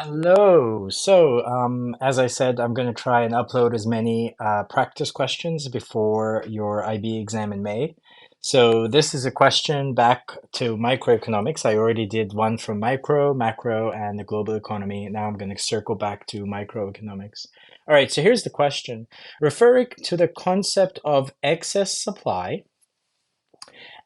Hello. As I said, I'm going to try and upload as many practice questions before your IB exam in May. So this is a question back to microeconomics. I already did one from micro, macro, and the global economy. Now I'm going to circle back to microeconomics. All right, so here's the question. Referring to the concept of excess supply,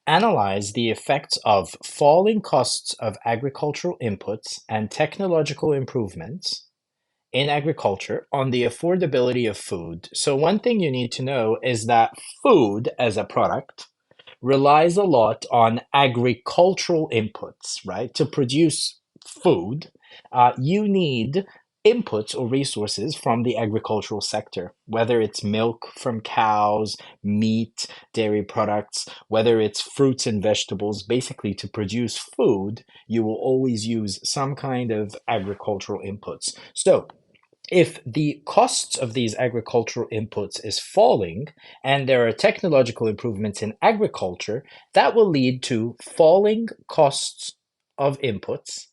analyze the effects of falling costs of agricultural inputs and technological improvements in agriculture on the affordability of food. So one thing you need to know is that food as a product relies a lot on agricultural inputs, right? To produce food, you need inputs or resources from the agricultural sector, whether it's milk from cows, meat, dairy products, whether it's fruits and vegetables. Basically, to produce food, you will always use some kind of agricultural inputs. So if the costs of these agricultural inputs is falling and there are technological improvements in agriculture, that will lead to falling costs of inputs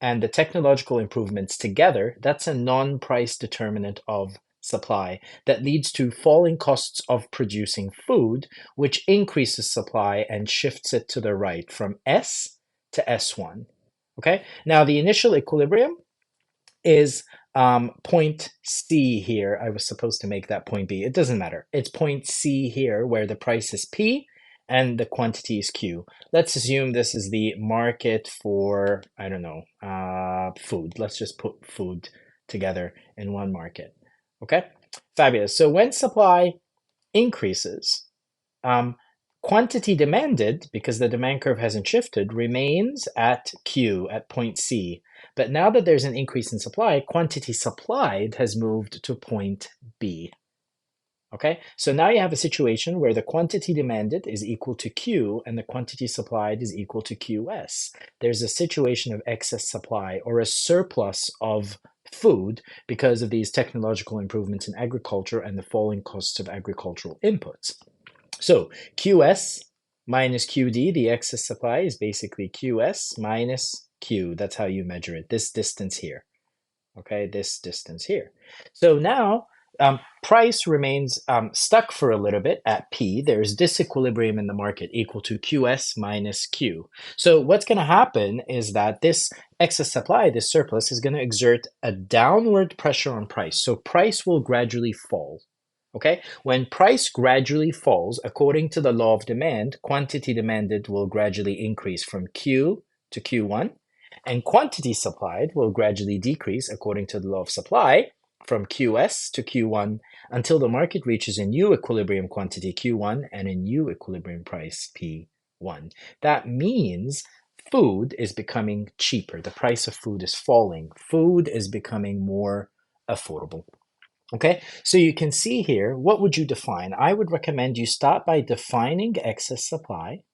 and the technological improvements together. That's a non-price determinant of supply that leads to falling costs of producing food, which increases supply and shifts it to the right from S to S1. Okay, now the initial equilibrium is point C here. I was supposed to make that point B. It doesn't matter. It's point C here where the price is P and the quantity is Q. Let's assume this is the market for, I don't know, food. Let's just put food together in one market. Okay, fabulous. So when supply increases, quantity demanded, because the demand curve hasn't shifted, remains at Q, at point C. But now that there's an increase in supply, quantity supplied has moved to point B. Okay, so now you have a situation where the quantity demanded is equal to Q and the quantity supplied is equal to QS. There's a situation of excess supply or a surplus of food because of these technological improvements in agriculture and the falling costs of agricultural inputs. So QS minus QD, the excess supply, is basically QS minus Q. That's how you measure it, this distance here. Okay, this distance here. So now price remains stuck for a little bit at P. There's disequilibrium in the market equal to QS minus Q. So what's going to happen is that this excess supply, this surplus, is going to exert a downward pressure on price. So price will gradually fall. Okay, when price gradually falls, according to the law of demand, quantity demanded will gradually increase from Q to Q1, and quantity supplied will gradually decrease according to the law of supply from QS to Q1 until the market reaches a new equilibrium quantity Q1 and a new equilibrium price P1. That means food is becoming cheaper. The price of food is falling. Food is becoming more affordable. Okay, so you can see here, what would you define? I would recommend you start by defining excess supply.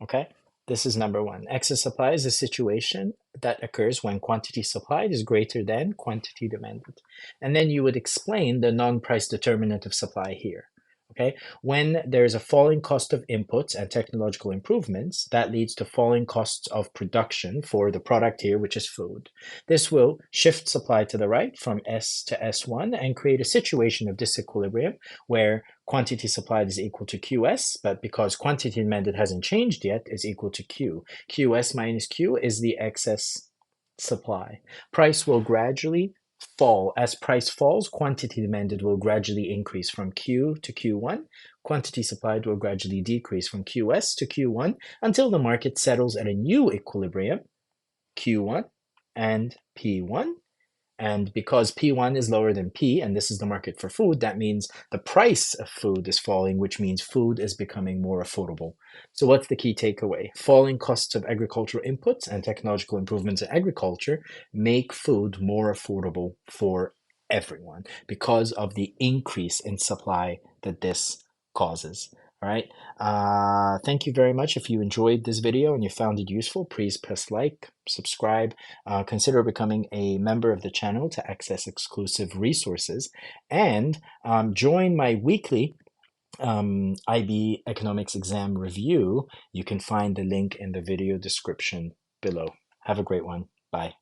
Okay, this is number one. Excess supply is a situation that occurs when quantity supplied is greater than quantity demanded. And then you would explain the non-price determinant of supply here. Okay, when there's a falling cost of inputs and technological improvements, that leads to falling costs of production for the product here, which is food. This will shift supply to the right from S to S1 and create a situation of disequilibrium where quantity supplied is equal to QS, but because quantity demanded hasn't changed yet, is equal to Q. QS minus Q is the excess supply. Price will gradually fall. As price falls, quantity demanded will gradually increase from Q to Q1. Quantity supplied will gradually decrease from QS to Q1 until the market settles at a new equilibrium, Q1 and P1. And because P1 is lower than P, and this is the market for food, that means the price of food is falling, which means food is becoming more affordable. So what's the key takeaway? Falling costs of agricultural inputs and technological improvements in agriculture make food more affordable for everyone because of the increase in supply that this causes. All right. Thank you very much. If you enjoyed this video and you found it useful, please press like, subscribe, consider becoming a member of the channel to access exclusive resources, and join my weekly IB Economics exam review. You can find the link in the video description below. Have a great one. Bye.